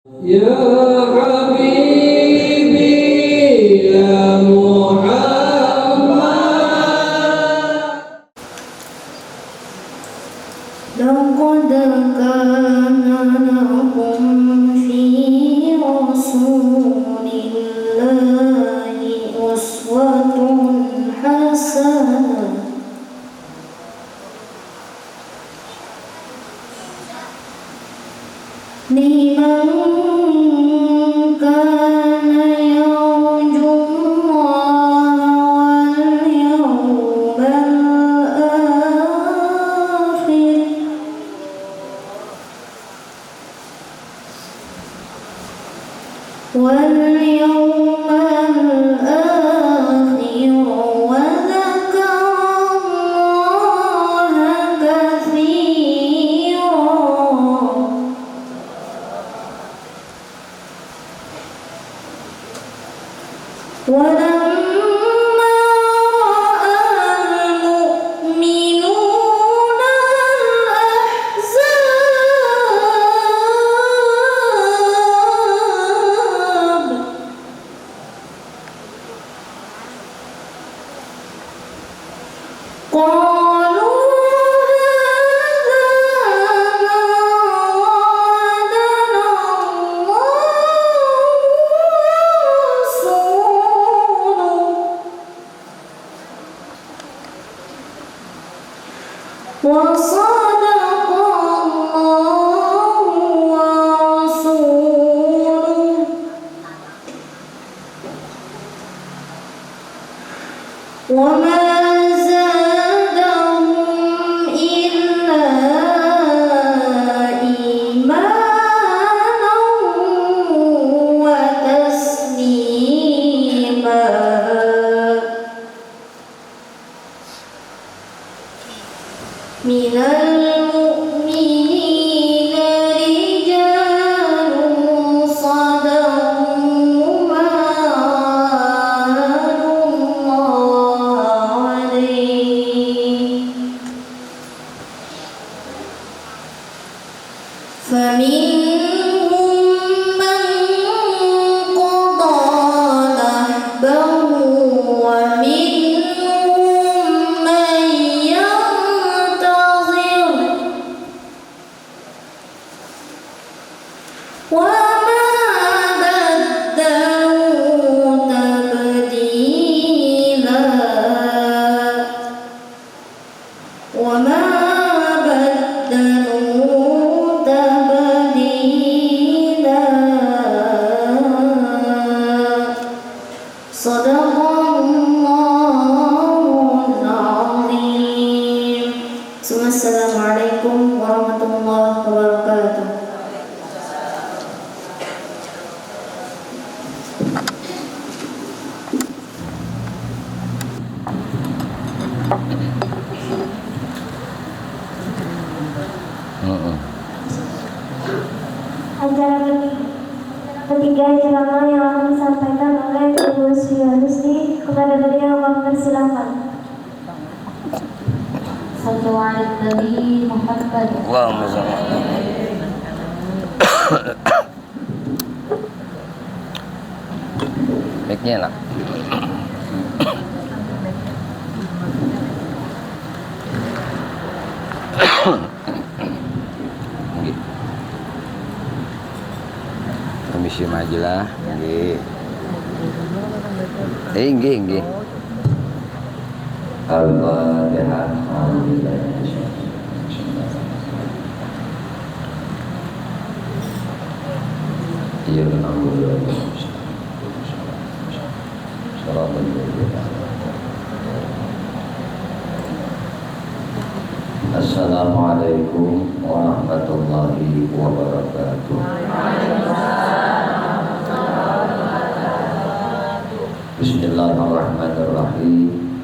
Ya Habibi ya Muhammad. Laqad kana lakum fi Rasulillahi uswatun hasanah liman kana yarjullaha wal yawmal akhir wa dzakara Allaha katsiran. وَلَمَّا رَأَى الْمُؤْمِنُونَ الْأَحْزَابَ قَالُوا هَٰذَا مَا وَعَدَنَا اللَّهُ وَصَدَقَ اللَّهُ وَرَسُولُهُ وَمَا زَادَهُمْ إِلَّا إِيمَانًا وَتَسْلِيمًا. من المؤمنين رجال صدقوا ما عاهدوا الله عليه فمنهم من قضى نحبه ومنهم من ينتظر وما بدلوا تبديلا وما بدلوا تبديلا. صدق الله العظيم. Assalamualaikum warahmatullahi wabarakatuh. Acara ketiga ceramah yang akan disampaikan oleh Ibu Sri Rusdi, kepada beliau kami persilakan. Sallu ala Nabi Muhammad. Allahumma shalli. Mic-nya nak. Permisi majulah, nggih. Nggih. Al-Fatihah. Iya benar. Assalamualaikum warahmatullahi wabarakatuh. Bismillahirrahmanirrahim.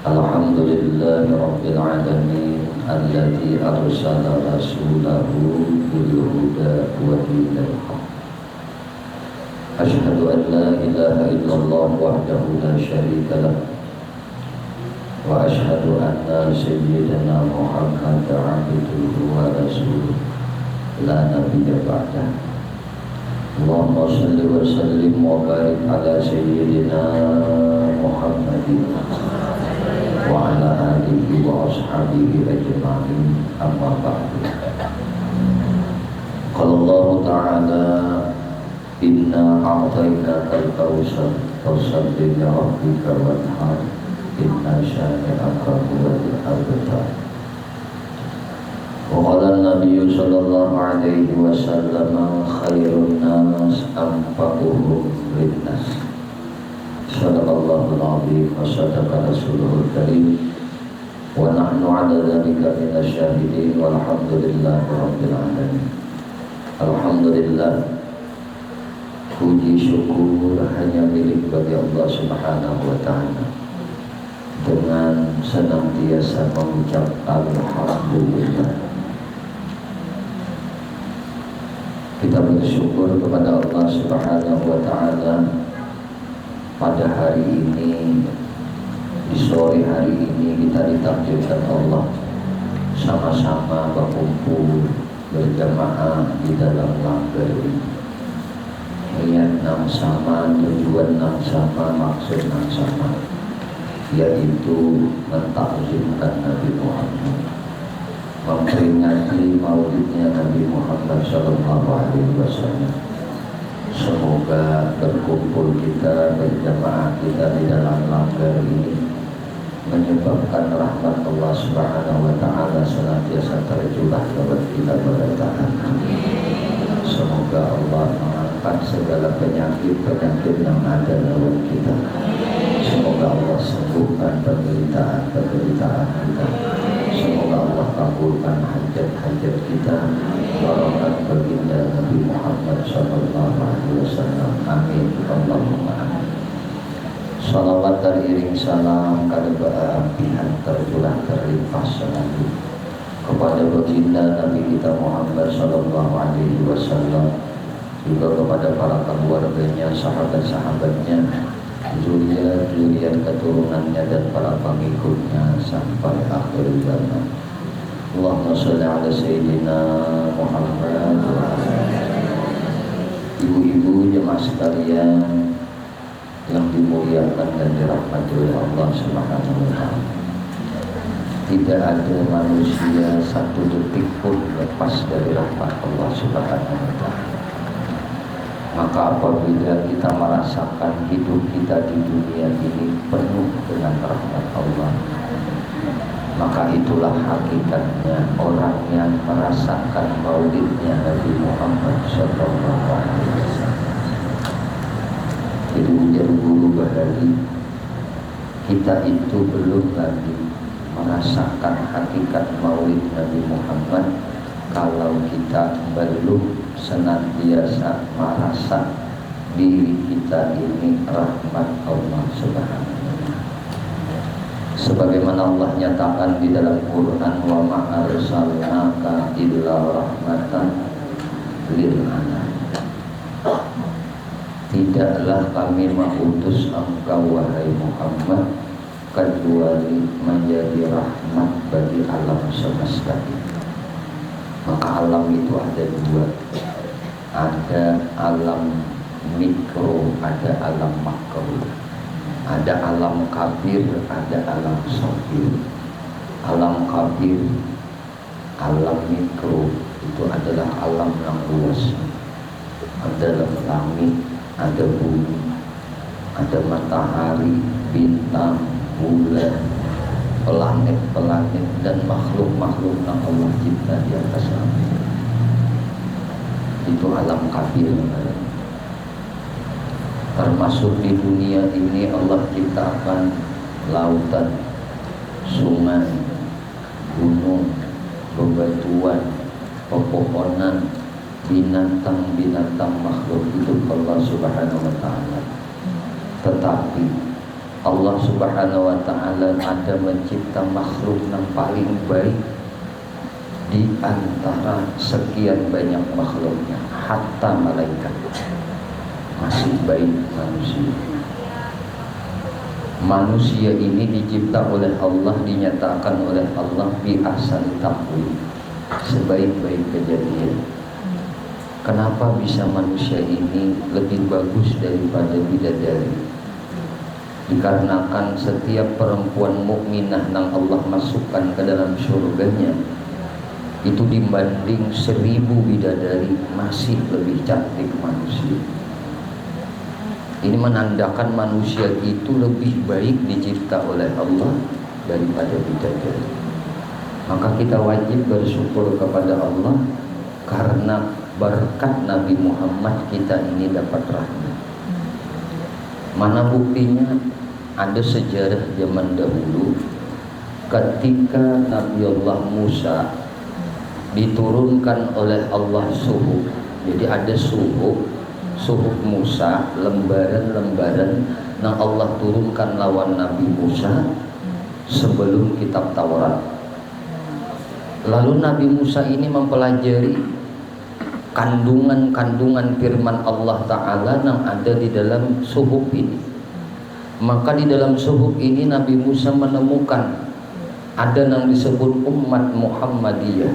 Alhamdulillahi rabbil alamin alladzi arsala rasulahu bil huda wa dinil haqq. Asyhadu an la ilaha illallah wahdahu la syarika lah wa asyhadu anna sayyidina Muhammad abduhu wa rasuluh la nabiyya ba'dah. Allahumma salli wa sallim wa barik ala sayyidina Muhammadin wa ala alihi wa ashabihi ajma'in, amma ba'du. Qala Allah ta'ala inna a'tainaka al-kautsar fasalli li rabbika wanhar inna syani'aka huwal abtar. Wa qala an-nabiy sallallahu alaihi wasallam khairun nas anfa'uhum lin-nas. Sadaqallahul azim wa sadaqa rasuluhul karim wa nahnu 'ala dzalika minasy syahidin walhamdulillahi rabbil alamin. Alhamdulillah, puji syukur hanya milik bagi Allah Subhanahu wa ta'ala. Dengan senantiasa mengucap alhamdulillah, kita bersyukur kepada Allah Subhanahu wa ta'ala pada hari ini, di sore hari ini kita ditakdirkan Allah sama-sama berkumpul berjamaah di dalam langgar ini. Niat yang sama, tujuan yang sama, maksud yang sama, yaitu mentakzimkan Nabi Muhammad, memperingati maulidnya Nabi Muhammad sallallahu alaihi wasallam. Semoga berkumpul kita, berjamaah kita di dalam langgar ini menyebabkan rahmat Allah Subhanahu wa ta'ala senantiasa tercurah kepada kita bertahan. Semoga Allah mengangkat segala penyakit-penyakit yang ada dalam kita. Semoga Allah sembuhkan penderitaan-penderitaan kita. Semoga Allah kabulkan hajat-hajat kita. Barakat baginda Nabi Muhammad sallallahu alaihi wasallam. Amin. Allahumma amin. Salawat teriring salam kada pihak tercurah terlimpah selalu kepada baginda Nabi kita Muhammad sallallahu alaihi wasallam, juga kepada para keluarganya, sahabat-sahabatnya, zuriat-zuriat keturunannya dan para pengikutnya sampai akhir zaman. Allahumma shalli ala sayyidina Muhammad. Ibu-ibu jemaah sekalian yang dimuliakan dan dirahmati oleh Allah Subhanahu wa ta'ala, tidak ada manusia satu detik pun lepas dari rahmat Allah Subhanahu wa ta'ala. Maka apabila kita merasakan hidup kita di dunia ini penuh dengan rahmat Allah, maka itulah hakikatnya orang yang merasakan maulidnya Nabi Muhammad sallallahu alaihi wasallam. Jadi menjadi guru bahari, kita itu belum lagi merasakan hakikat maulid Nabi Muhammad kalau kita belum senantiasa merasa diri kita ini rahmat Allah Subhanahu wa ta'ala. Sebagaimana Allah nyatakan di dalam Quran, wa ma arsalnaka illa rahmatan lil alamin. Tidaklah kami mengutus engkau wahai Muhammad kecuali menjadi rahmat bagi alam semesta ini. Maka alam itu ada dua, ada alam mikro, ada alam makro, ada alam kabir, ada alam sofir. Alam kabir, alam mikro itu adalah alam yang luas, ada langit, ada bumi, ada matahari, bintang, bulan, planet-planet dan makhluk-makhluk yang Allah cipta di atas langit. Itu alam kabir. Termasuk di dunia ini Allah ciptakan lautan, sungai, gunung, bebatuan, pepohonan, binatang-binatang makhluk hidup Allah Subhanahu wa ta'ala. Tetapi Allah Subhanahu wa ta'ala ada mencipta makhluk yang paling baik di antara sekian banyak makhluknya, hatta malaikat masih baik manusia. Manusia ini dicipta oleh Allah, dinyatakan oleh Allah bi ahsan taqwim, sebaik-baik kejadian. Kenapa bisa manusia ini lebih bagus daripada bidadari? Dikarenakan setiap perempuan mukminah yang Allah masukkan ke dalam surganya itu dibanding 1000 bidadari masih lebih cantik manusia. Ini menandakan manusia itu lebih baik dicipta oleh Allah daripada bidadari. Maka kita wajib bersyukur kepada Allah karena berkat Nabi Muhammad kita ini dapat rahmat. Mana buktinya? Ada sejarah zaman dahulu ketika Nabi Allah Musa diturunkan oleh Allah suhuf. Jadi ada suhuf Musa, lembaran-lembaran yang Allah turunkan lawan Nabi Musa sebelum kitab Taurat. Lalu Nabi Musa ini mempelajari kandungan-kandungan firman Allah Ta'ala yang ada di dalam suhuf ini. Maka di dalam suhuf ini Nabi Musa menemukan ada yang disebut umat Muhammadiyah.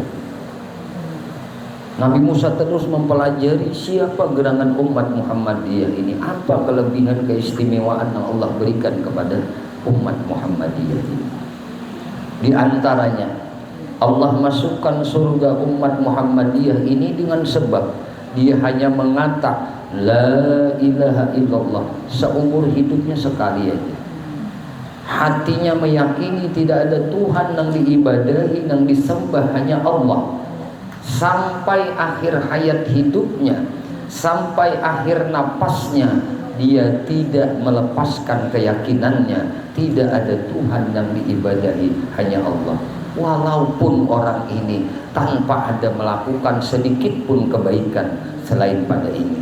Nabi Musa terus mempelajari siapa gerangan umat Muhammadiyah ini, apa kelebihan keistimewaan yang Allah berikan kepada umat Muhammadiyah ini. Di antaranya Allah masukkan surga umat Muhammadiyah ini dengan sebab dia hanya mengatakan La ilaha illallah seumur hidupnya sekali aja. Hatinya meyakini tidak ada Tuhan yang diibadahi, yang disembah hanya Allah. Sampai akhir hayat hidupnya, sampai akhir napasnya, dia tidak melepaskan keyakinannya tidak ada Tuhan yang diibadahi, hanya Allah. Walaupun orang ini tanpa ada melakukan sedikit pun kebaikan selain pada ini,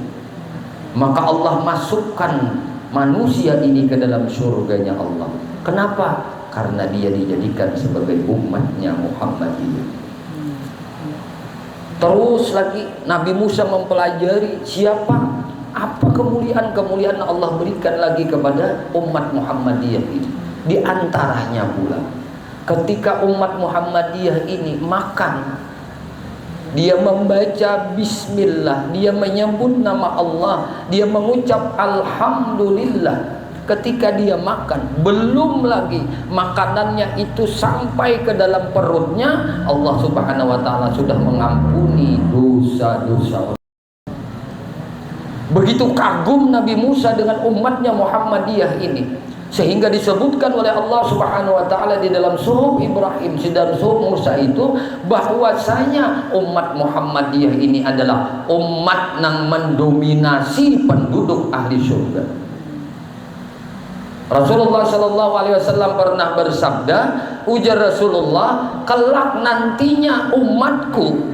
maka Allah masukkan manusia ini ke dalam surganya Allah. Kenapa? Karena dia dijadikan sebagai umatnya Muhammadiyah. Terus lagi Nabi Musa mempelajari siapa, apa kemuliaan-kemuliaan Allah berikan lagi kepada umat Muhammadiyah ini. Di antaranya pula ketika umat Muhammadiyah ini makan, dia membaca bismillah, dia menyebut nama Allah, dia mengucap alhamdulillah. Ketika dia makan, belum lagi makanannya itu sampai ke dalam perutnya, Allah Subhanahu wa taala sudah mengampuni dosa-dosa. Begitu kagum Nabi Musa dengan umatnya Muhammadiyah ini, sehingga disebutkan oleh Allah Subhanahu wa taala di dalam suhuf Ibrahim dan suhuf Musa itu bahwasanya umat Muhammadiyah ini adalah umat yang mendominasi penduduk ahli surga. Rasulullah Shallallahu Alaihi Wasallam pernah bersabda, ujar Rasulullah, kelak nantinya umatku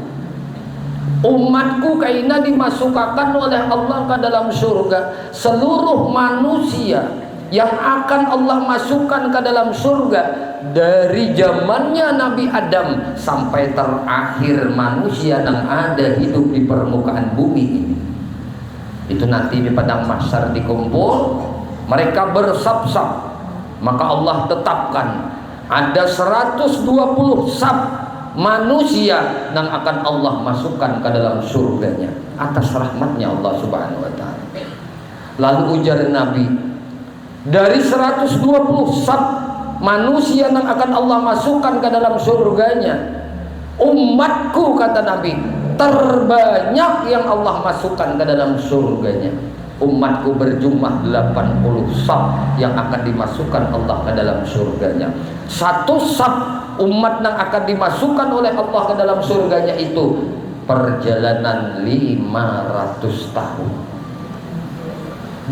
kaina dimasukkan oleh Allah ke dalam surga. Seluruh manusia yang akan Allah masukkan ke dalam surga dari zamannya Nabi Adam sampai terakhir manusia yang ada hidup di permukaan bumi ini. Itu nanti di padang mahsyar dikumpul, mereka bersab-sab, maka Allah tetapkan ada 120 sab manusia yang akan Allah masukkan ke dalam surganya atas rahmatnya Allah Subhanahu wa taala. Lalu ujar Nabi, dari 120 sab manusia yang akan Allah masukkan ke dalam surganya, umatku, kata Nabi, terbanyak yang Allah masukkan ke dalam surganya. Umatku berjumlah 80 sab yang akan dimasukkan Allah ke dalam surganya. Satu sab umat yang akan dimasukkan oleh Allah ke dalam surganya itu perjalanan 500 tahun.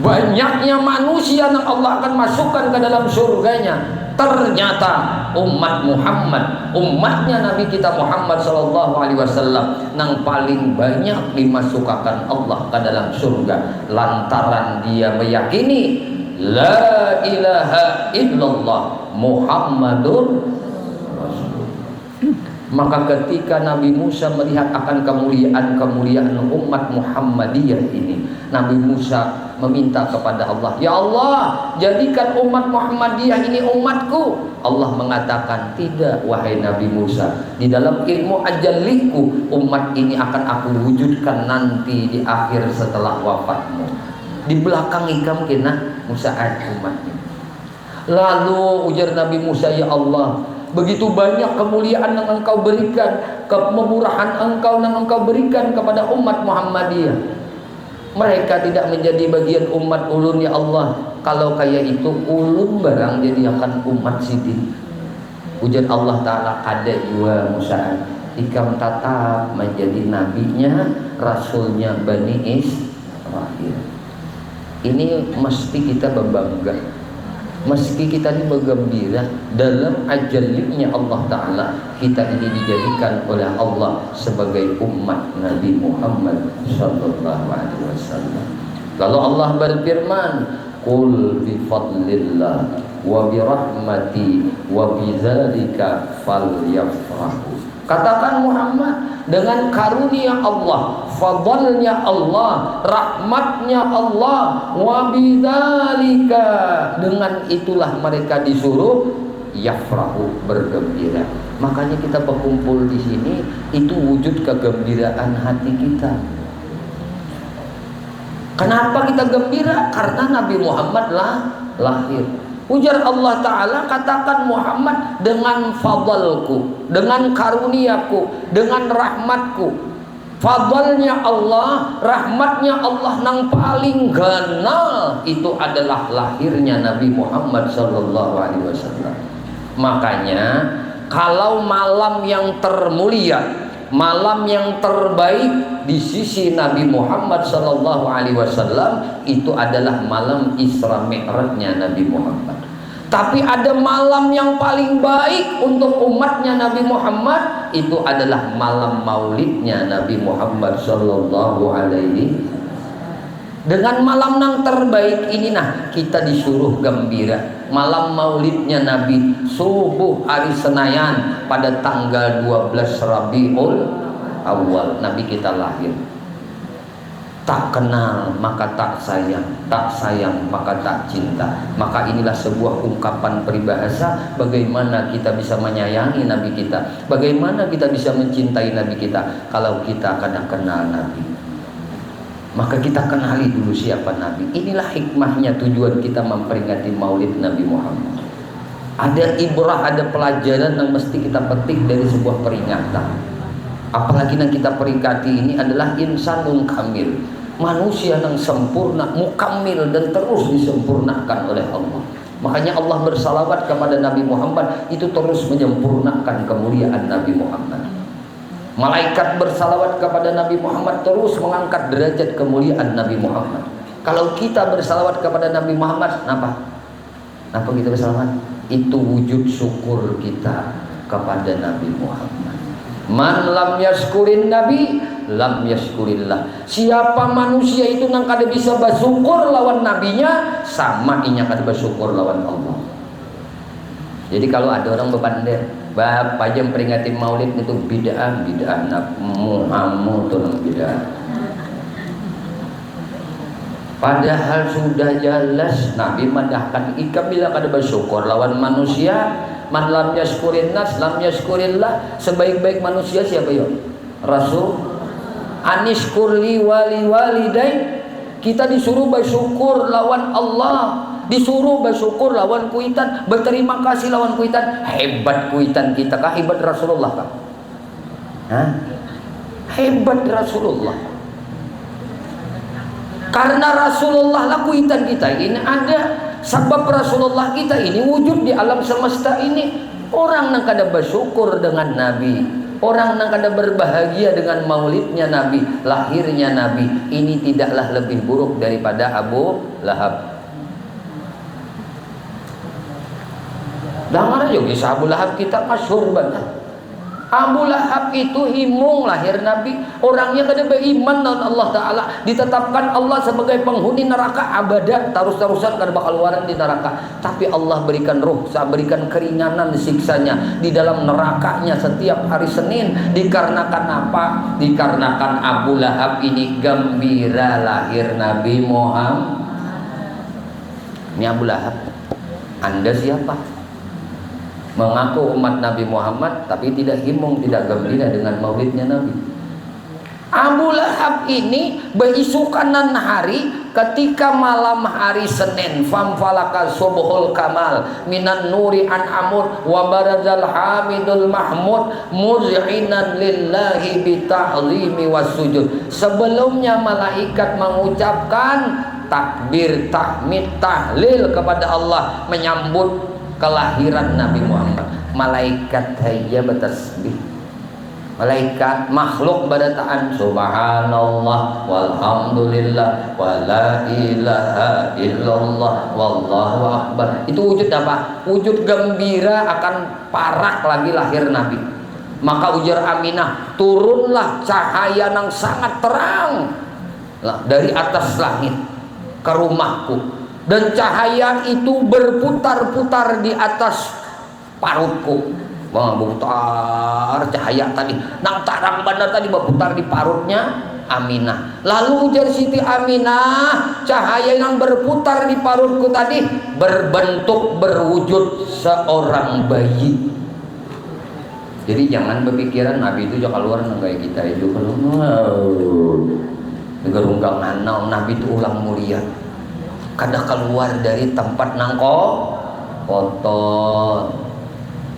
Banyaknya manusia yang Allah akan masukkan ke dalam surganya, ternyata umat Muhammad, umatnya Nabi kita Muhammad Sallallahu Alaihi Wasallam yang paling banyak dimasukkan Allah ke dalam surga lantaran dia meyakini La ilaha illallah Muhammadur Rasulullah. Maka ketika Nabi Musa melihat akan kemuliaan umat Muhammadiyah ini, Nabi Musa meminta kepada Allah, "Ya Allah, jadikan umat Muhammadiyah ini umatku." Allah mengatakan, "Tidak wahai Nabi Musa, di dalam ilmu ajaliku umat ini akan aku wujudkan nanti di akhir setelah wafatmu. Di belakang ikam kena Musa umatnya." Lalu ujar Nabi Musa, "Ya Allah, begitu banyak kemuliaan yang engkau berikan, kemurahan engkau yang engkau berikan kepada umat Muhammadiyah. Mereka tidak menjadi bagian umat ulun ya Allah. Kalau kayak itu ulun barang jadi akan umat sidi." Ujar Allah Ta'ala, "Ada jua Musa, ikam tetap menjadi nabinya, rasulnya Bani Israil." Ini mesti kita berbangga. Meski kita ini bergembira dalam ajalnya Allah Ta'ala, kita ini dijadikan oleh Allah sebagai umat Nabi Muhammad Sallallahu Alaihi Wasallam. Lalu Allah berfirman, "Qul bi fadlillah wa bi rahmati wa bi dzalika falyafrahu." Katakan Muhammad, dengan karunia Allah, fadlnya Allah, rahmatnya Allah, wa bidzalika, dengan itulah mereka disuruh yafrahu, bergembira. Makanya kita berkumpul di sini itu wujud kegembiraan hati kita. Kenapa kita gembira? Karena Nabi Muhammad lahir. Ujar Allah Ta'ala, katakan Muhammad, dengan fadalku, dengan karuniaku, dengan rahmatku. Fadalnya Allah, rahmatnya Allah yang paling ganal, itu adalah lahirnya Nabi Muhammad Sallallahu Alaihi Wasallam. Makanya kalau malam yang termulia, malam yang terbaik di sisi Nabi Muhammad Sallallahu Alaihi Wasallam itu adalah malam Isra Mi'rajnya Nabi Muhammad. Tapi ada malam yang paling baik untuk umatnya Nabi Muhammad, itu adalah malam maulidnya Nabi Muhammad Sallallahu Alaihi Wasallam. Dengan malam yang terbaik ini nah kita disuruh gembira. Malam maulidnya Nabi, subuh hari Senayan pada tanggal 12 Rabiul Awal Nabi kita lahir. Tak kenal maka tak sayang maka tak cinta. Maka inilah sebuah ungkapan peribahasa bagaimana kita bisa menyayangi Nabi kita, bagaimana kita bisa mencintai Nabi kita kalau kita kadang kenal Nabi. Maka kita kenali dulu siapa Nabi. Inilah hikmahnya, tujuan kita memperingati maulid Nabi Muhammad. Ada ibrah, ada pelajaran yang mesti kita petik dari sebuah peringatan. Apalagi yang kita peringati ini adalah insanun kamil, manusia yang sempurna, mukamil, dan terus disempurnakan oleh Allah. Makanya Allah bersalawat kepada Nabi Muhammad, itu terus menyempurnakan kemuliaan Nabi Muhammad. Malaikat bersalawat kepada Nabi Muhammad, terus mengangkat derajat kemuliaan Nabi Muhammad. Kalau kita bersalawat kepada Nabi Muhammad, kenapa kita bersalawat? Itu wujud syukur kita kepada Nabi Muhammad. Man lam yaskurin Nabi, lam yaskurillah. Siapa manusia itu yang kada bisa bersyukur lawan nabinya, sama inya kada bersyukur lawan Allah. Jadi kalau ada orang berbandel, Bapak jam peringati maulid itu bid'ah Muhammad itu bid'ah. Padahal sudah jelas Nabi madahkan ikam bila kada bersyukur lawan manusia, man lam yaskurin nas lam yaskurillah. Sebaik-baik manusia siapa ya? Rasul. Anishkurli wali walidain. Kita disuruh bersyukur lawan Allah, disuruh bersyukur lawan kuitan, berterima kasih lawan kuitan. Hebat kuitan kita kah? Hebat Rasulullah kah? Hah? Hebat Rasulullah. Karena Rasulullah lah kuitan kita ini ada. Sebab Rasulullah kita ini wujud di alam semesta ini. Orang yang kada bersyukur dengan Nabi, orang yang kada berbahagia dengan maulidnya Nabi, lahirnya Nabi, ini tidaklah lebih buruk daripada Abu Lahab. Dengar aja kisah Abu Lahab, kita masyhur banget. Abu Lahab itu himung lahir Nabi, orangnya kada beriman dengan Allah Ta'ala, ditetapkan Allah sebagai penghuni neraka abada, terus-terusan kada bakal keluaran di neraka. Tapi Allah berikan rukhsah, berikan keringanan siksanya di dalam nerakanya setiap hari Senin. Dikarenakan apa? Dikarenakan Abu Lahab ini gembira lahir Nabi Muhammad. Ini Abu Lahab. Anda siapa? Mengaku umat Nabi Muhammad tapi tidak himung, tidak gembira dengan maulidnya Nabi. Abu Lahab ini beisukanan hari ketika malam hari Senin, famfalaka subuhul kamal minan nuri an amur wa barazal hamidul mahmud muz'inan lillahi bita'zimi wassujud. Sebelumnya malaikat mengucapkan takbir, tahmid, tahlil kepada Allah menyambut kelahiran Nabi Muhammad. Malaikat hayya bertasbih, malaikat makhluk badataan subhanallah walhamdulillah wala ilaha illallah wallahu akbar. Itu wujud apa? Wujud gembira akan parak lagi lahir Nabi. Maka ujar Aminah, turunlah cahaya yang sangat terang dari atas langit ke rumahku, dan cahaya itu berputar-putar di atas parutku. Berputar cahaya tadi, nang tarang bandar tadi berputar di parutnya Aminah. Lalu ujar Siti Aminah, cahaya yang berputar di parutku tadi berbentuk berwujud seorang bayi. Jadi jangan berpikiran Nabi itu jangan keluar kayak kita itu kalau negarunggang nanau. Nabi itu ulang mulia, kada keluar dari tempat nangko kotor.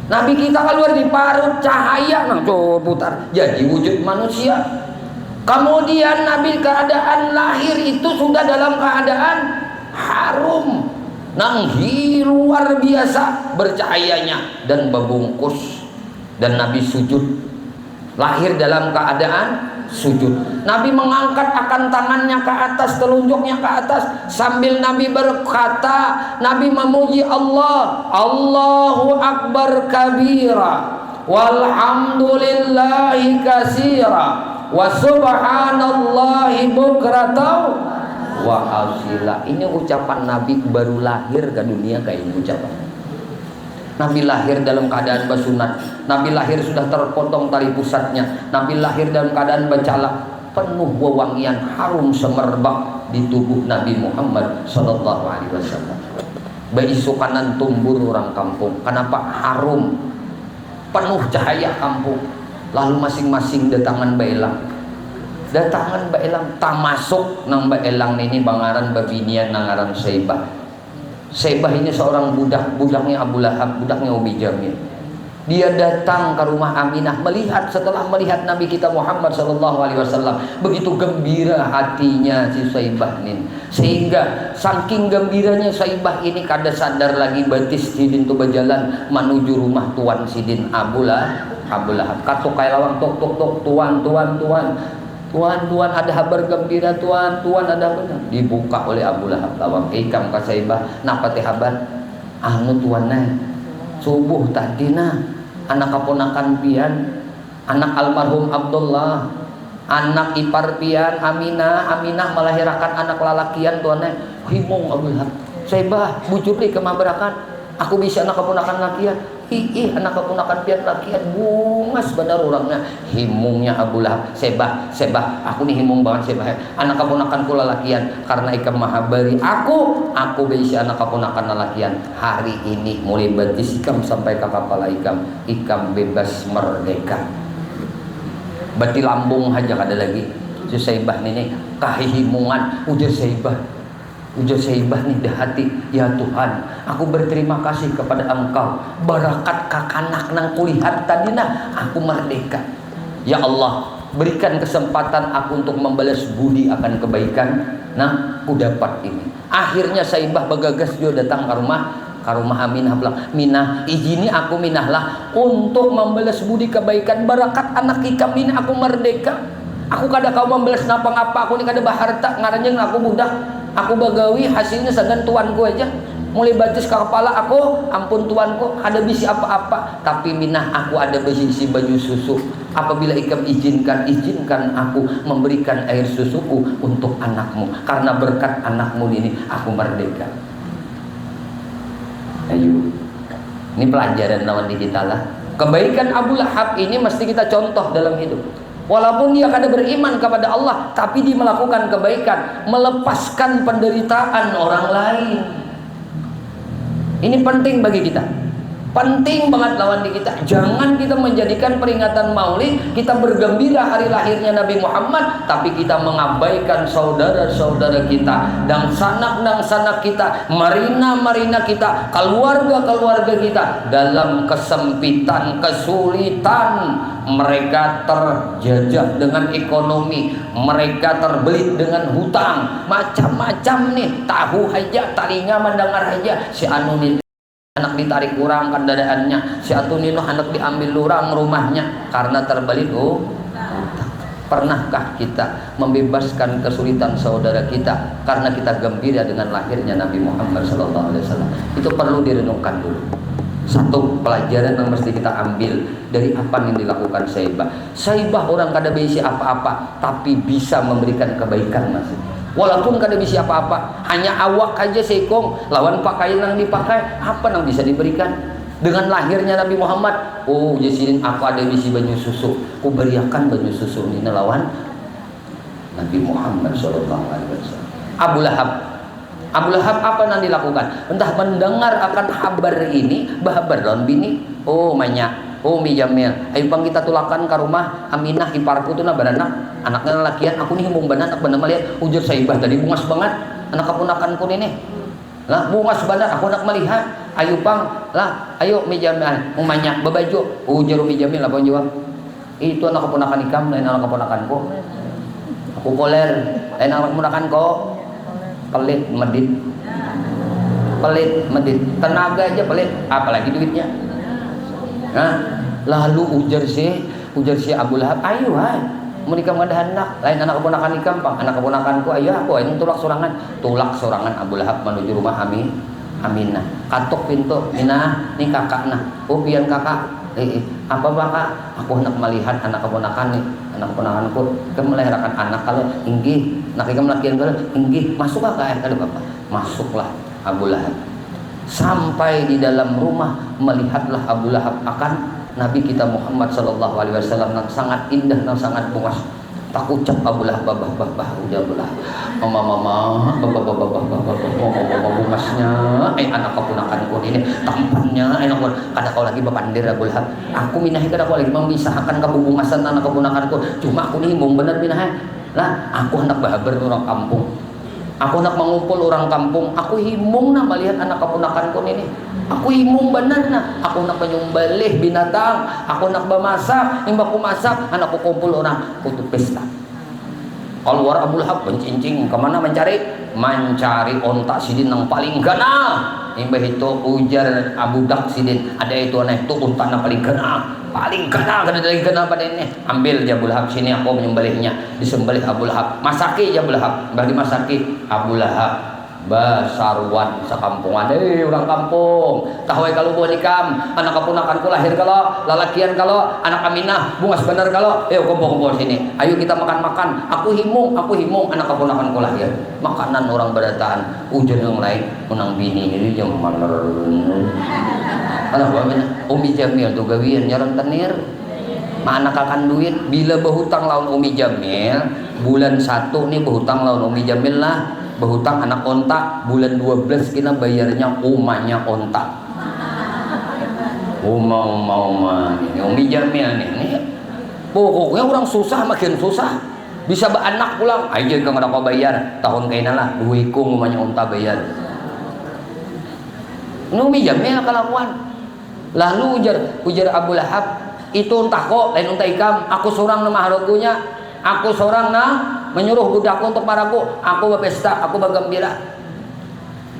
Nabi kita keluar di parut cahaya nang putar jadi wujud manusia. Kemudian Nabi keadaan lahir itu sudah dalam keadaan harum, nanghi luar biasa bercahayanya dan berbungkus. Dan Nabi sujud, lahir dalam keadaan sujud. Nabi mengangkat akan tangannya ke atas, telunjuknya ke atas, sambil Nabi berkata, Nabi memuji Allah, Allahu Akbar kabira walhamdulillahi kasira wa subhanallahi bukratan wa asila. Ini ucapan Nabi baru lahir ke dunia kayak ini ucapan. Nabi lahir dalam keadaan basunat, Nabi lahir sudah terpotong tali pusatnya, Nabi lahir dalam keadaan bencala, penuh wewangian harum semerbak di tubuh Nabi Muhammad sallallahu alaihi wasallam. Beisukanan tumbur orang kampung. Kenapa harum? Penuh cahaya kampung. Lalu masing-masing datangan baelang. Datangan baelang tamasuk nang baelang ini bangaran babinian nangaran Saibah. Saibah ini seorang budak, budaknya Abu Lahab, budaknya Umi Jamil. Dia datang ke rumah Aminah setelah melihat Nabi kita Muhammad sallallahu alaihi wasallam. Begitu gembira hatinya si Saibah ini, sehingga saking gembiranya Saibah ini kada sadar lagi batis sidin tu berjalan menuju rumah tuan sidin Abu Lahab. Katuk kai lawang tok tuan Tuan ada kabar gembira, Tuan ada benar. Dibuka oleh Abu Lahab lawang ikam ka Saibah, napa teh kabar? Anu tuan subuh tadi anak keponakan pian, anak almarhum Abdullah, anak ipar pian Aminah melahirkan anak lalakian tuan himung Abu Lahab. Saibah bujur deui kemabarakan, aku bisa anak keponakan lakian. Anak keponakan pian lakian bungas benar orangnya. Himungnya Abu Lahab, Sebah, aku nih himung banget Sebah. Anak keponakan kula lakian karena ikam mahabari aku bisa anak keponakan lakian. Hari ini mulai batis ikam sampai ke kepala ikam bebas merdeka. Berarti lambung aja kada lagi. Si Sebah nih kahihimungan ujar Saibah nih dah hati, ya Tuhan, aku berterima kasih kepada Engkau, barakat kakanak nang kulihat tadi aku merdeka. Ya Allah, berikan kesempatan aku untuk membalas budi akan kebaikan ku dapat ini. Akhirnya Saibah bagagas dia datang ke rumah Aminah bilang, Minah, izini aku Minahlah untuk membalas budi kebaikan barakat anak ikam ini aku merdeka. Aku kada kau membalas napa-ngapa, aku ni kada baharta ngaranjeng aku budak. Aku bagawi hasilnya sagan tuanku aja. mulai batis ke kepala aku, ampun tuanku, ada bisi apa-apa, tapi minah aku ada bisi baju susu. Apabila ikam izinkan aku memberikan air susuku untuk anakmu, karena berkat anakmu ini aku merdeka. Ayo, ini pelajaran lawan di kita lah. Kebaikan Abu Lahab ini mesti kita contoh dalam hidup. Walaupun dia kada beriman kepada Allah, tapi dia melakukan kebaikan, melepaskan penderitaan orang lain. Ini penting bagi kita, penting banget lawan di kita. Jangan kita menjadikan peringatan Maulid kita bergembira hari lahirnya Nabi Muhammad, tapi kita mengabaikan saudara-saudara kita dan sanak kita, marina kita, keluarga kita dalam kesempitan, kesulitan. Mereka terjajah dengan ekonomi, mereka terbelit dengan hutang, macam-macam nih. Tahu aja, telinga mendengar aja, si anu nih anak ditarik kurang kan dadaannya, si atu nino anak diambil orang rumahnya karena terbelit Pernahkah kita membebaskan kesulitan saudara kita karena kita gembira dengan lahirnya Nabi Muhammad SAW? Itu perlu direnungkan dulu. Satu pelajaran yang mesti kita ambil dari apa yang dilakukan Saibah orang kada bisi apa-apa, tapi bisa memberikan kebaikan masih. Walaupun kada bisi apa-apa, hanya awak aja sekong lawan pakaian yang dipakai, apa yang bisa diberikan? Dengan lahirnya Nabi Muhammad, oh jadiin aku ada bisi baju susu, ku beriakan baju susu ini lawan Nabi Muhammad SAW. Abu Lahab apa yang dilakukan? Entah mendengar akan kabar ini, bahabar lawan bini, oh banyak, oh Mi Jamil, ayo bang kita tulakan ke rumah Aminah iparku tuh na beranak, anaknya lakian, aku nih himbung benar, aku benar melihat ujar Saibah tadi bungas banget, anak keponakanku ini, lah bungas banget, aku nak melihat, ayo bang, lah, ayo Mi Jamil, umanya babaju, ujar Mi Jamil apa jawab, itu anak keponakan ikam, lain anak keponakanku, aku koler, lain anak keponakanku, pelit medit, tenaga aja pelit, apalagi duitnya. Nah, lalu ujar si Abu Lahab, ayo mau nikah ada anak, lain anak keponakan nikah, anak keponakanku, ayo aku ini tulak sorangan Abu Lahab menuju rumah Aminah, katok pintu, Minah, ini kakak nah, oh pian kakak, apa kakak, aku hendak melihat anak keponakan nih, anak keponakanku, kamu melahirkan anak kalau inggih, nak ikam lakian kalau inggih, masuk kakak kalau bapak, masuklah Abu Lahab. Sampai di dalam rumah melihatlah Abu Lahab akan Nabi kita Muhammad SAW yang sangat indah, yang sangat bungas. Tak ucap Abu Lahab, udah Abu Lahab, mama, bungasnya, anak keponakanku ini, tampannya, enak kada kau lagi bapandir Abu Lahab. Aku minahi kada kau lagi memisahkan kabubungasan anak keponakanku. Cuma aku nih himbung bener minahi. Lah, aku hendak bahabar orang kampung. Aku nak mengumpul orang kampung, aku himung nak melihat anak keponakanku ini. Aku himung benar nak, aku nak menyembelih binatang, aku nak bermasak, imbaku masak, anakku kumpul orang, kutu pesta. Keluar Abu Lahab bencincing, kemana mencari? Mencari ontak sidin yang paling gana. Imbah itu ujar Abu Dak sidin, ada itu anak itu ontak yang paling gana. Paling kena dari kena pada ini, ambil Abu Lahab sini, aku menyembelihnya, disembelih Abu Lahab, masaki Abu Lahab, bagi masaki Abu Lahab, basarwan sekampungan, orang kampung, tahu kalau buah nikam, anak keponakanku lahir kalau, lalakian kalau, anak Aminah, bungas bener kalau, kumpul sini, ayo kita makan, aku himung, anak keponakanku lahir, makanan orang berataan, ujian yang lain, menang bini ini yang mana? Anak bapaknya Umi Jamil tuh gawian nyaran tenir mana kakan duit bila berhutang lawan Umi Jamil bulan 1 nih berhutang lawan Umi Jamil lah berhutang anak ontak bulan 12 kita bayarnya umanya ontak uma ini Umi Jamil nih pokoknya orang susah makin susah bisa beranak pulang aja kalau nggak kau bayar tahun kayaknya lah duikung umanya ontak bayar ini Umi Jamil kelakuan. Lalu ujar Abu Lahab itu entah kok lain entah ikam aku seorang nama harogunya aku seorang menyuruh budakku untuk paraku aku berpesta aku bergembira.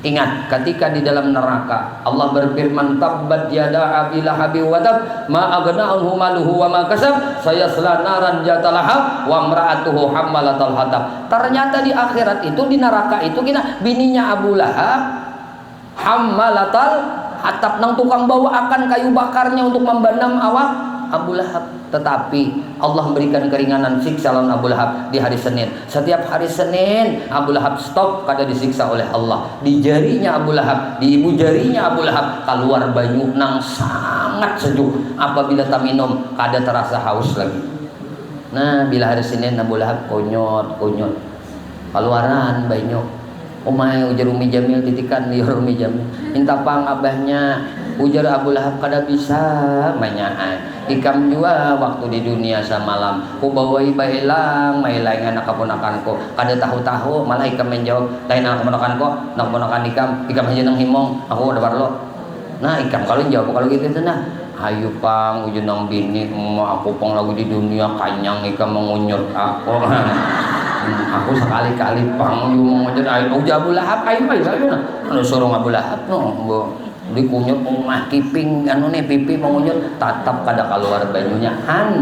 Ingat ketika di dalam neraka Allah berfirman tabbat yada abi lahabi wa tab ma aghna anhu maluhu wa ma kasab sayasla naran zata lahab wa imra'atuhu hammalatal hatab. Ternyata di akhirat itu di neraka itu bininya Abu Lahab hammalatal hatab, nang tukang bawa akan kayu bakarnya untuk membenam awak Abu Lahab. Tetapi Allah memberikan keringanan siksa lawan Abu Lahab di hari Senin. Setiap hari Senin Abu Lahab stop kada disiksa oleh Allah. Di jarinya Abu Lahab, di ibu jarinya Abu Lahab keluar banyu nang sangat sejuk. Apabila tak minum kada terasa haus lagi. Nah, bila hari Senin Abu Lahab konyot keluaran banyu. Umay ujar Umi Jamil titikan liur Umi Jamil minta pang abahnya. Ujar Abu Lahab kada bisa manyaan ikam jua waktu di dunia semalam ku bawai bailang mailang anak keponakanku kada tahu-tahu malah ikam menjawab lain anak keponakanku nak keponakan ikam aja nang himong aku ada barlo. Nah ikam kalau jawab kalau gitu nah ayo pang ujung nang bini aku pang lagi di dunia kanyang ikam mengunyut aku. Aku sekali-kali pang mengunyut ayo ujar Abu Lahab ayo nah suruh Abu Lahab no dikunyut omah kiping anu nih pipi mengunyut tatap kada keluar banyunya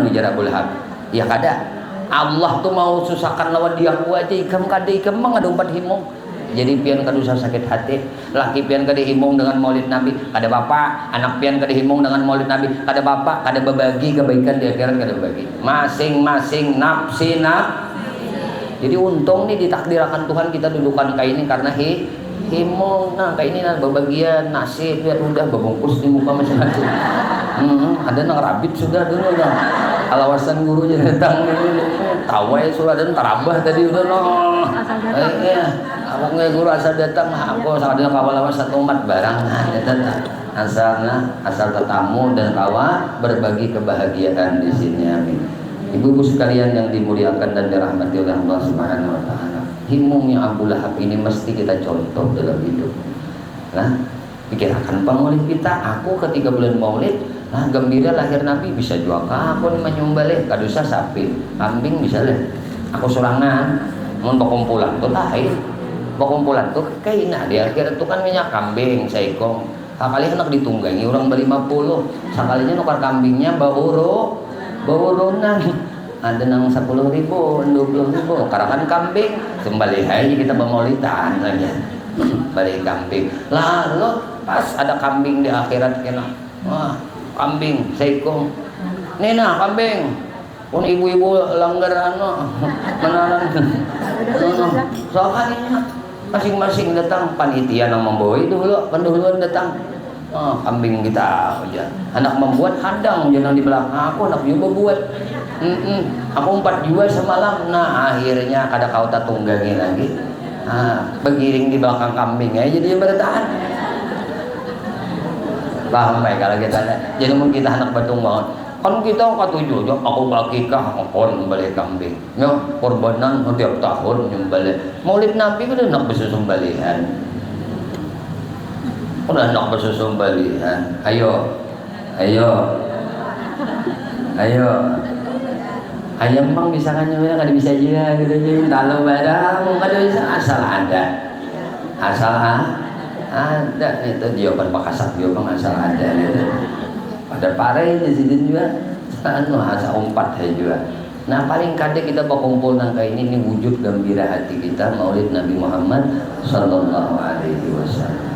ujar Abu Lahab. Ya kada Allah tuh mau susahkan lawan dia aku aja ikam kada ikam mah ada umpat himong. Jadi pian kada usah sakit hati, laki pian kada himong dengan maulid Nabi kada bapak, anak pian kada himong dengan maulid Nabi kada bapak, kada berbagi kebaikan di akhirat kada berbagi masing-masing nafsi. Jadi untung nih ditakdirkan Tuhan kita dudukan kayak ini karena himong. Nah kayak ini nah babagian nasi biar udah babungkus di muka macam-macam. Ada nang rabit sudah dulu nah alawasan gurunya datang tahu ya sudah dan tarabah tadi udah no aku nggak guru asal datang aku sadar kawal lawas satu umat barang asal tetamu dan kawa berbagi kebahagiaan di sini. Amin. Ibu-ibu sekalian yang dimuliakan dan dirahmati oleh Allah Subhanahu wa taala. Himungnya Abu Lahab ini mesti kita contoh dalam hidup. Nah, pikirkan maulid kita. Aku ketika bulan maulid, nah gembira lahir Nabi bisa jual aku nih menyumbale, kadusa sapi, kambing bisa deh. Aku sorangan, mau kumpulan tuh tahin, kumpulan tuh kayak di akhir itu kan minyak kambing, saikong. Sekali anak ditunggangi orang beli 50, sekalinya nukar kambingnya bauronan. Ada nang 10.000, 20.000, karakan kambing, kembali aja kita bermaulidan aja, balik kambing. Lalu pas ada kambing di akhirat kena, wah kambing, seikong, nina kambing, pun ibu-ibu langgar menalan, soalnya masing-masing datang panitia yang membawa dulu, pendahuluan datang. Kambing kita aja. Anak membuat hadang jangan di belakang aku anak juga buat. Aku 4 jual semalam. Nah akhirnya kada kau tak tunggangi lagi. Bergiring di belakang kambing aja jadi bertahan. Paham baik kalau kita jadi mungkin kita anak batung banget. Kan kita katujuh aku bakikah kon balik kambing. Ya korbanan setiap tahun nyembelih. Maulid Nabi kan nak bisa sembelihan. Udah nak bersusun balihan. Ayo ayam bang bisa kan nyuruh kada bisa juga gitu aja kalau barang kada bisa asal ada itu jawaban pakasat jawaban asal ada gitu. Pada pare di sini juga asal umpat juga. Nah paling kadang kita berkumpul nang kayak ini wujud gembira hati kita maulid Nabi Muhammad sallallahu alaihi wasallam.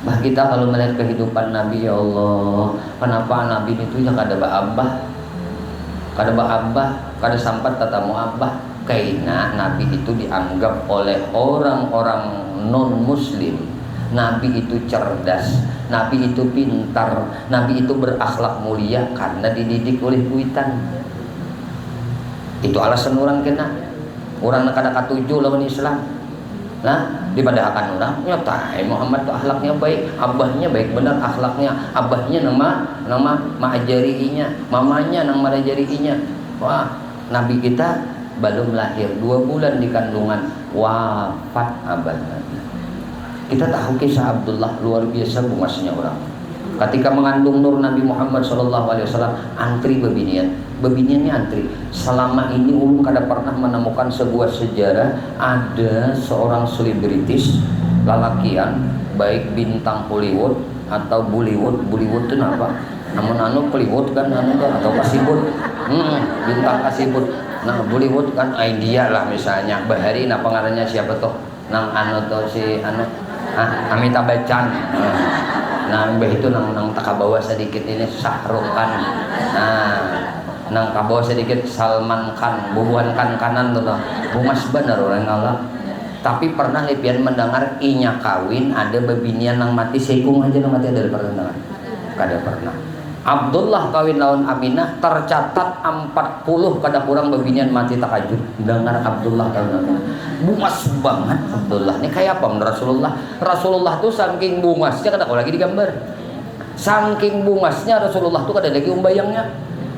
Bah kita kalau melihat kehidupan Nabi, ya Allah, kenapa Nabi itu yang kada abah, kada sampat tatamu abah. Karena Nabi itu dianggap oleh orang-orang non Muslim, Nabi itu cerdas, Nabi itu pintar, Nabi itu berakhlak mulia karena dididik oleh kuitan. Itu alasan orang kena, orang kada katuju lawan Islam. Nah, dipadahkan orang nyotai Muhammad tuh akhlaknya baik, abahnya baik benar akhlaknya, abahnya nama ma'ajarihinya, mamanya nama ma'ajarihinya. Wah, Nabi kita belum lahir 2 bulan di kandungan wafat abah Nabi. Kita tahu kisah Abdullah luar biasa bumasnya orang. Ketika mengandung Nur Nabi Muhammad SAW, antri bebiniannya antri. Selama ini ulun kada pernah menemukan sebuah sejarah ada seorang selebritis lalakian, baik bintang Hollywood atau Bollywood itu apa? Namun Hollywood kan atau kasibut, bintang kasibut. Nah Bollywood kan India lah misalnya. Bahari nah pengarangnya siapa tuh? Nang tuh si Amitabh Bachchan. Nah, itu nang takabawa sedikit ini Shahrukh Khan. Nah, nang kabawa sedikit Salman Khan, bubuhan kanan tuh. Bungas bener orang Allah. Tapi pernah lipian mendengar inya kawin ada bebinian nang mati sekung aja nang mati ada pernah dengar? Kada pernah. Abdullah kawin lawan Aminah tercatat 40 kada kurang bebinian mati takajud. Dengar Abdullah kawin Aminah. Bungas banget Abdullah. Ini kayak apa menurut Rasulullah? Rasulullah tuh saking bungasnya kada kau lagi digambar. Saking bungasnya Rasulullah tuh kada lagi umbayangnya.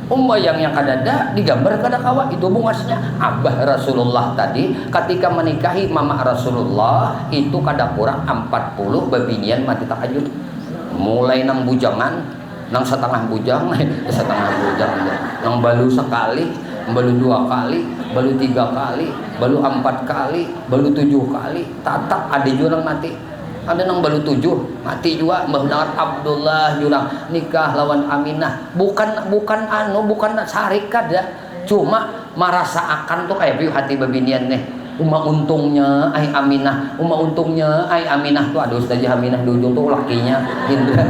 Umbayangnya kada ada digambar kada kawa itu bungasnya. Abah Rasulullah tadi ketika menikahi mama Rasulullah itu kada kurang 40 bebinian mati takajud. Mulai nang bujangan, nang setengah bujang, nang balu sekali, balu 2 kali, balu 3 kali, balu 4 kali, balu 7 kali, tatap ada jurang mati. Ada nang balu 7 mati juga. Mbah Abdullah jurang nikah lawan Aminah. Bukan sarik kada. Cuma merasa akan tuh kayak piu hati bebinian nih. Untungnya ai Aminah, untungnya ai Aminah tuh ada Ustazah Aminah di ujung tuh lakinya Indra.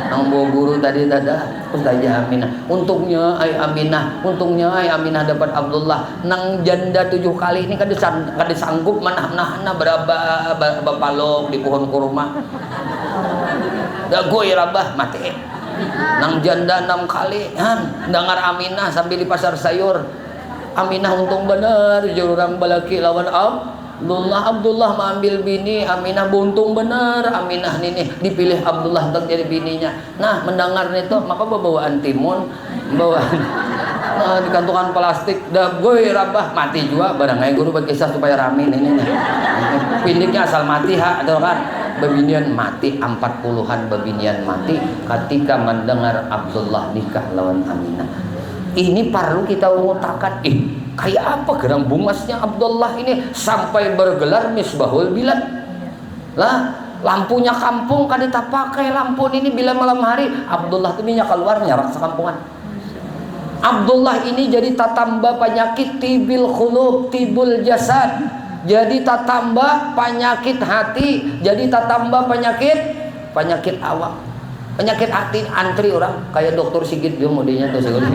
Nang bawa guru tadi tada Ustazah Aminah. Untungnya ai Aminah dapat Abdullah. Nang janda 7 kali ini kada sanggup manah-manahna berapa bapalok di pohon kurma. Dagoy rabah mati. Nang janda 6 kali dengar Aminah sambil di pasar sayur. Aminah untung bener jurang balaki lawan Abdullah mengambil bini. Aminah buntung bener. Aminah ini dipilih Abdullah untuk jadi bininya. Nah mendengar itu maka bawaan timun bawaan di kantongan plastik dagoy rabah mati juga barangnya guru berkisah supaya rame ini pindiknya asal mati ada kan bebinian mati 40-an bebinian mati ketika mendengar Abdullah nikah lawan Aminah. Ini perlu kita mengutakan kayak apa gerang bungasnya Abdullah ini sampai bergelar Misbahul Bilad lah. Lampunya kampung kada tak pakai lampu ini bila malam hari Abdullah itu minyak keluar nyarak sekampungan. Abdullah ini jadi tatamba penyakit tibil khulub tibul jasad, jadi tatamba penyakit hati, jadi tatamba penyakit awak, penyakit hati antri orang kayak dokter Sigit dia modenya tuh segala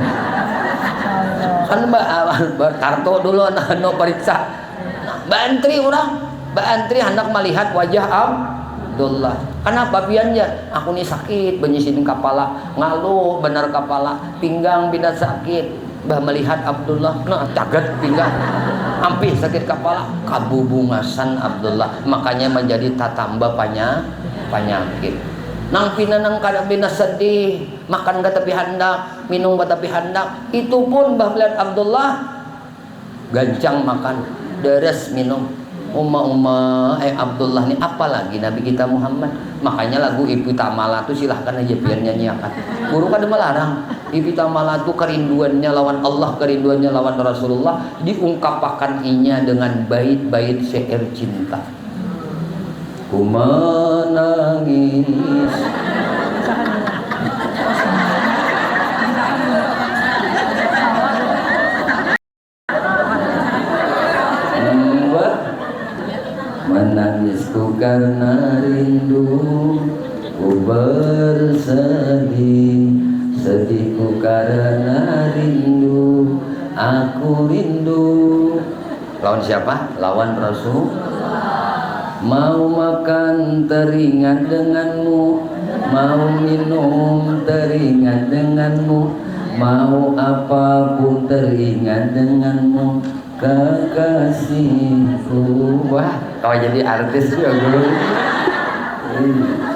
kan mbak kartu dulu no periksa mbak antri hendak melihat wajah Abdullah. Kenapa piannya aku nih sakit benyisin kepala ngaluh bener kepala pinggang bina sakit mbah melihat Abdullah nah caget pinggang ampih sakit kepala kabubungasan Abdullah makanya menjadi tatamba penyakit. Nang pinanang kada bina sedih makan gak tapi hendak minum gak tapi hendak itu pun Mbah melihat Abdullah gancang makan deres minum Abdullah nih apalagi Nabi kita Muhammad. Makanya lagu Ibu Tamala tuh silahkan aja biar nyanyiakan guru kada melarang. Ibu Tamala tuh kerinduannya lawan Allah kerinduannya lawan Rasulullah diungkapkan inya dengan bait-bait syair cinta. Ku menangis menangisku karena rindu ku bersedih sedihku karena rindu aku rindu lawan siapa? Lawan Rasul. Mau makan teringat denganmu, mau minum teringat denganmu, mau apapun teringat denganmu, kekasihku. Wah, kau jadi artis ya guru.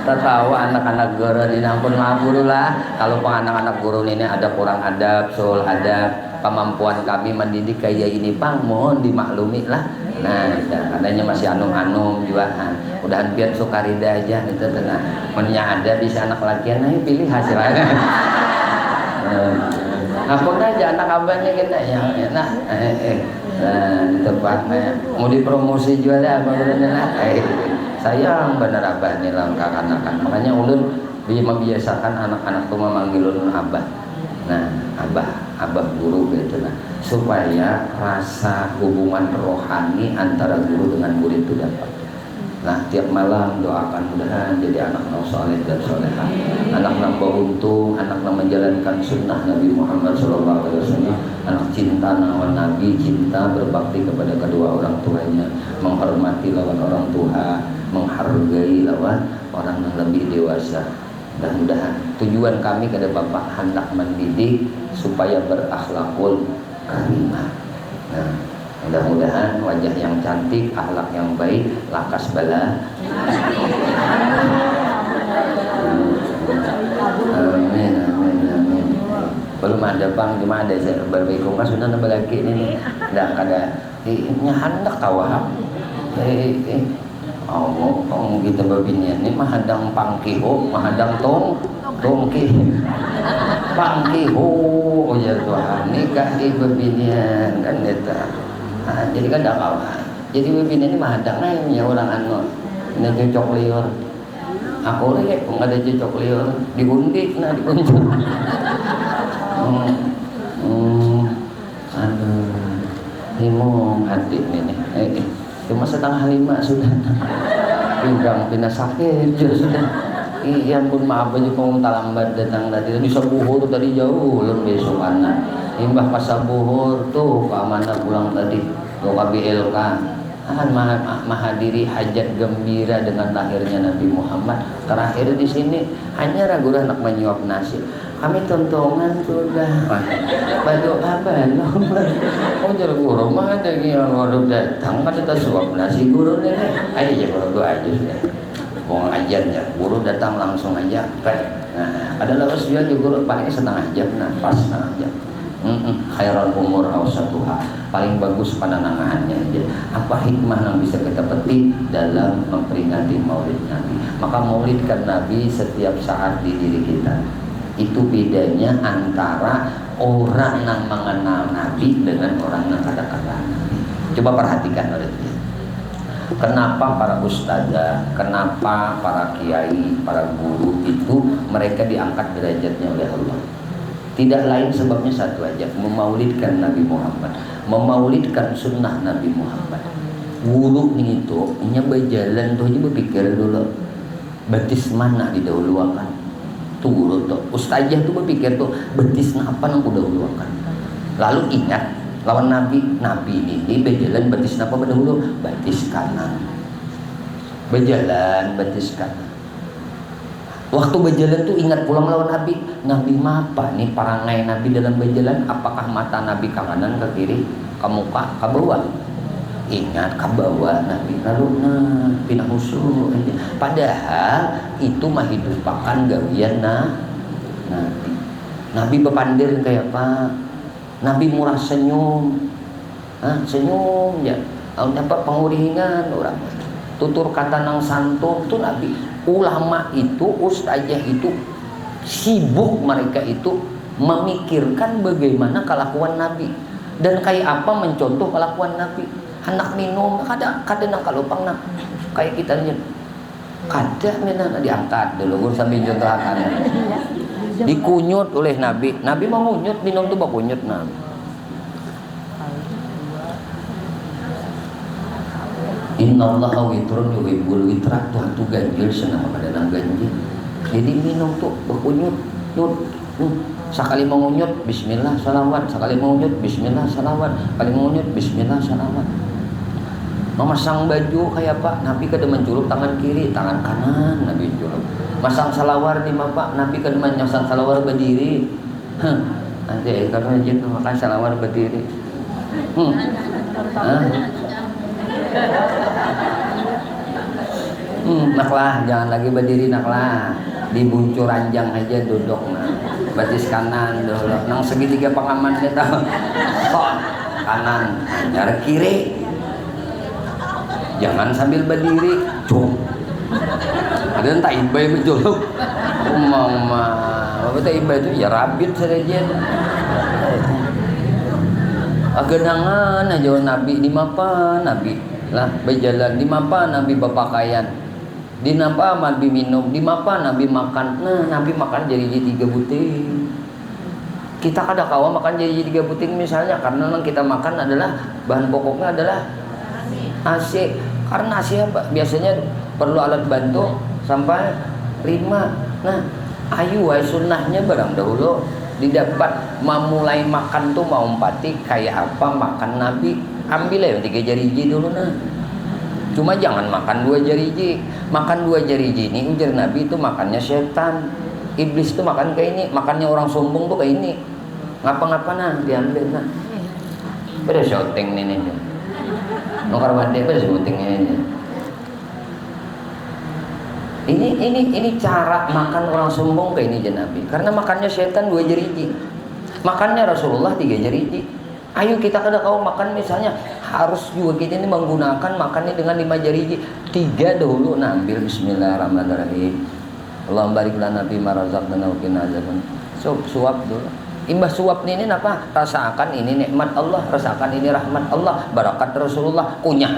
Tertawa anak-anak guru ini ampun ngaburu lah. Kalau anak-anak guru ini ada kurang adab, soal adab, kemampuan kami mendidik kayak ini pang mohon dimaklumi lah. Nah, adanya masih anum-anum juga. Nah, udahan biar sukarida aja itu tenang. Mennya ada bisa anak lakian, nah pilih hasilnya. Aku aja anak abangnya kita ya. Nah, di tempatnya mau dipromosi juga lah abang-abangnya. Sayang bener abah nih lawan kakak-kakak. Makanya ulun membiasakan anak-anak tuh memanggil ulun abah. Nah, abah guru gitu lah, supaya rasa hubungan rohani antara guru dengan murid itu dapat. Nah, tiap malam doakan mudahan jadi anak yang soleh dan solehah, anak yang beruntung, anak yang menjalankan sunnah Nabi Muhammad SAW, anak cinta lawan Nabi, cinta berbakti kepada kedua orang tuanya, menghormati lawan orang tua, menghargai lawan orang yang lebih dewasa. Dan mudahan tujuan kami kepada Bapak hendak mendidik supaya berakhlakul karimah. Nah, mudah-mudahan wajah yang cantik, akhlak yang baik, lakas bala. Amin, amin, amin. Belum ada bang, cuma ada berbaikum kan sudah nambah lagi ini. Tidak ada. Ini hendak tawaham. Oh, kita berbinian ini mahadang pangkiho, mahadang tongki, pangkiho. Oh ya Tuhan, nikah di berbinian kan itu. Nah, jadi kan tidak kawan. Jadi berbinian ini mahadang ya orang anu. Ini cocok liur. Aku lihat nggak ada cocok liur. Diundi, nah diundi. Aduh, himung hati ini. Cuma 4:30 sudah. Pinggang pindah sakit sudah. Iya pun maaf aja kamu lambat datang tadi. Di sabuhur tadi jauh belum besok anak. Imbah pas sabuhur tuh keamanan pulang tadi. Tuh KBLK. Menghadiri hajat gembira dengan lahirnya Nabi Muhammad. Terakhir di sini hanya ragu anak menyuap nasi. Kami tontongan sudah. Badu apa lo? Oh jadi guru mah ada yang guru datang kan kita suap nasi guru deh. Ayo ya guru doa aja sudah. Mau ajarnya guru datang langsung aja. Nah, ada lawas juga guru paling setengah jam, nah pas setengah jam. Khairal umur awsatuha, paling bagus pandangannya aja. Apa hikmah yang bisa kita petik dalam memperingati Maulid Nabi? Maka maulidkan Nabi setiap saat di diri kita. Itu bedanya antara orang yang mengenal Nabi dengan orang yang kada kenal Nabi. Coba perhatikan oleh dia. Kenapa para ustazah, kenapa para kiai, para guru itu mereka diangkat derajatnya oleh Allah? Tidak lain sebabnya satu aja, memaulidkan Nabi Muhammad, memaulidkan sunnah Nabi Muhammad. Guru nih itu, nya berjalan tuh aja berpikir dulu, batis mana didahulukan. Turut tuh, ustazah tuh berpikir tuh, batis apa yang didahulukan. Lalu ingat, lawan Nabi ini berjalan batis apa berdahulu? Batis kanan. Berjalan batis kanan. Waktu berjalan tuh ingat pulang lawan Nabi. Nabi apa nih parangai Nabi dalam berjalan? Apakah mata Nabi ke kanan, ke kiri, ke muka, ke bawah? Ingat ke bawah Nabi. Lalu pindah husu. Padahal itu mah hidupakan gawian Nabi. Nabi bepandir kayak apa? Nabi murah senyum. Senyum ya. Dapat penguringan orang. Tutur kata nang santun tuh Nabi. Ulama itu, ustazah itu sibuk mereka itu memikirkan bagaimana kelakuan Nabi dan kayak apa mencontoh kelakuan Nabi. Hendak minum kada nang kalupang nak kayak kita nih kada mina diangkat dulu sambil contohkan dikunyut oleh Nabi. Nabi mau ngunyut, minum tuh bakunyut Nabi. Innallaha witrun yuhibbul witra, Tuhan tuh ganjil senang pada nang ganjil. Jadi minum tuh berkunyut, sekali mau ngunyut bismillah salawat, sekali mau ngunyut bismillah salawat, sekali mau ngunyut bismillah salawat. Memasang baju kayak apa? Nabi kada menculuk tangan kiri, tangan kanan Nabi culuk. Masang salawar di bapak, Nabi kada menyasang salawar berdiri. Nanti kalau aja tuh makan salawar berdiri. Naklah, jangan lagi berdiri naklah. Dibuncur ranjang aja duduk batis kanan dulu. Nang segitiga pengaman kita. Kok kanan, nyari kiri. Jangan sambil berdiri, ada entah ibai menjolok. Mama, apa tuh ibai itu ya rabit saja. Agenangan aja Nabi di mapa Nabi lah berjalan di mapa Nabi berpakaian, di napa Nabi minum, di mapa Nabi makan. Nah Nabi makan jadi 3 buting. Kita kada kawa makan jadi 3 buting misalnya karena yang kita makan adalah bahan pokoknya adalah AC. Karena siapa? Biasanya perlu alat bantu sampai 5. Nah, ayu wae sunnahnya barang dahulu didapat memulai makan tuh mau empati kayak apa makan Nabi. Ambil ya 3 jariji dulu nah. Cuma jangan makan 2 jariji. Makan 2 jariji ini ujar Nabi itu makannya setan. Iblis tuh makan kayak ini, makannya orang sombong tuh kayak ini. Ngapa-ngapa nah diambil nah. Pada syuting ini nih. Nukar bande pada syutingnya ini. Ini cara makan orang sombong kayak ini aja Nabi. Karena makannya setan 2 jariji. Makannya Rasulullah 3 jariji. Ayo kita kada kau makan misalnya harus juga kita ini menggunakan makannya dengan 5 jariji. 3 dahulu nah ambil bismillahirrahmanirrahim. Allahumma barik lana fi ma razaqtana wa qina adzaban. Suap dulu. Imbah suap ini apa? Rasakan ini nikmat Allah, rasakan ini rahmat Allah, barakat Rasulullah. Kunyah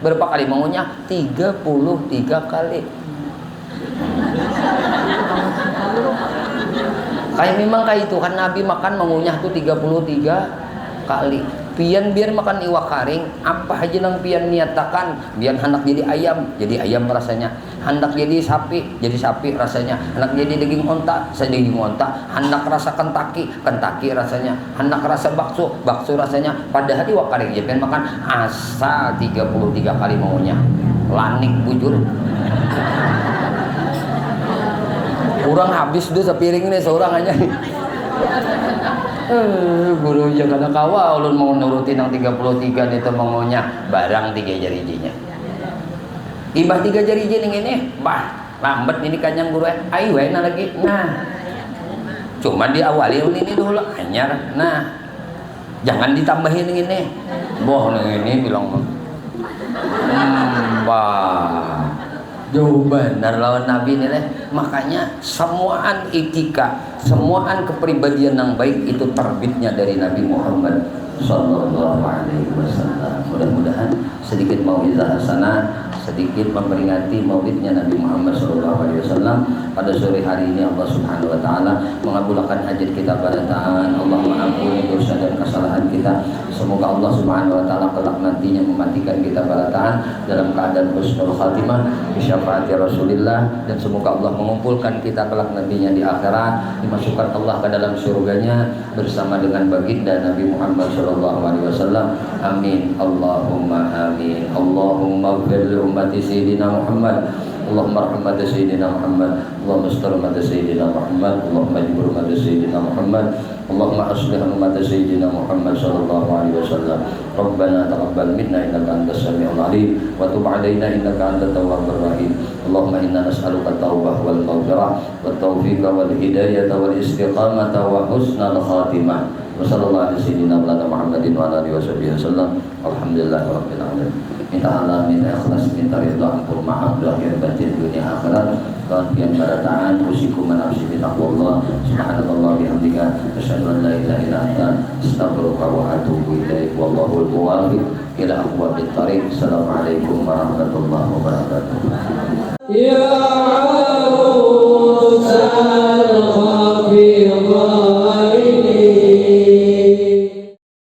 berapa kali mengunyah? 33 kali. Kayak memang kayak itu kan Nabi makan mengunyah tuh 33 kali. Pian biar makan iwak karing, apa aja nang pian niatakan, biar hendak jadi ayam rasanya. Hendak jadi sapi rasanya. Hendak jadi daging onta, daging onta. Hendak rasa kentaki rasanya. Hendak rasa bakso rasanya. Padahal iwak karing aja pian makan asal 33 kali mengunyah. Lanik bujur. Kurang habis tuh sepiring nih seorang aja. Guru jangan ada kawa ulun mau nurutin yang 33 itu mengunyah barang 3 jarijinya. Ibah 3 jariji ning ini, bah lambat ini kanyang guru ayo enak lagi. Nah. Cuma diawali ini dulu anyar. Nah. Jangan ditambahin ning ini. Boh ning ini bilang bah jauh benar lawan Nabi ini deh. Makanya semuaan etika, semuaan kepribadian yang baik itu terbitnya dari Nabi Muhammad Sallallahu Alaihi Wasallam. Mudah-mudahan sedikit mau'izah hasanah, sedikit memperingati maulidnya Nabi Muhammad Sallallahu Alaihi Wasallam pada sore hari ini. Allah Subhanahu Wa Taala mengabulkan hajat kita pada taat. Allah mengampuni dosa dan kesalahan kita. Semoga Allah Subhanahu Wa Taala kelak nantinya mematikan kita pada taat dalam keadaan husnul khatimah bi syafaati Rasulillah, dan semoga Allah mengumpulkan kita kelak nantinya di akhirat, dimasukkan Allah ke dalam surganya bersama dengan baginda Nabi Muhammad Sallallahu Alaihi Wasallam. Amin. Allahumma amin. Allahumma ighfir li ummati sayyidina Muhammad. Allahumma rahmat sayyidina Muhammad. Allahumma astur umat sayyidina Muhammad. Allahumma jibur umat sayyidina Muhammad. Allahumma aslih umat sayyidina Muhammad sallallahu alaihi wasallam. Rabbana taqabbal minna innaka antas samiul alim wa tub alaina innaka antat tawwabur rahim. Allahumma inna nas'aluka at-taubah wal maghfirah wat taufiq wal hidayah wal istiqamah wa husnal khatimah. Wa sallallahu alaihi sayyidina Muhammadin wa alihi wasallam. Alhamdulillahirabbil alamin. Minta Allah, minta ikhlas, minta ridha, ampun maaf lahir batin dunia akhirat. Dan pian barataan usikum manafsi bitaqwallah. Subhanallah bihamdika asyhadu an la ilaha illa anta astaghfiruka wa atubu ilaik. Wallahul muwaffiq ila aqwamit thariq. Assalamualaikum warahmatullahi wabarakatuh. Ya Allah.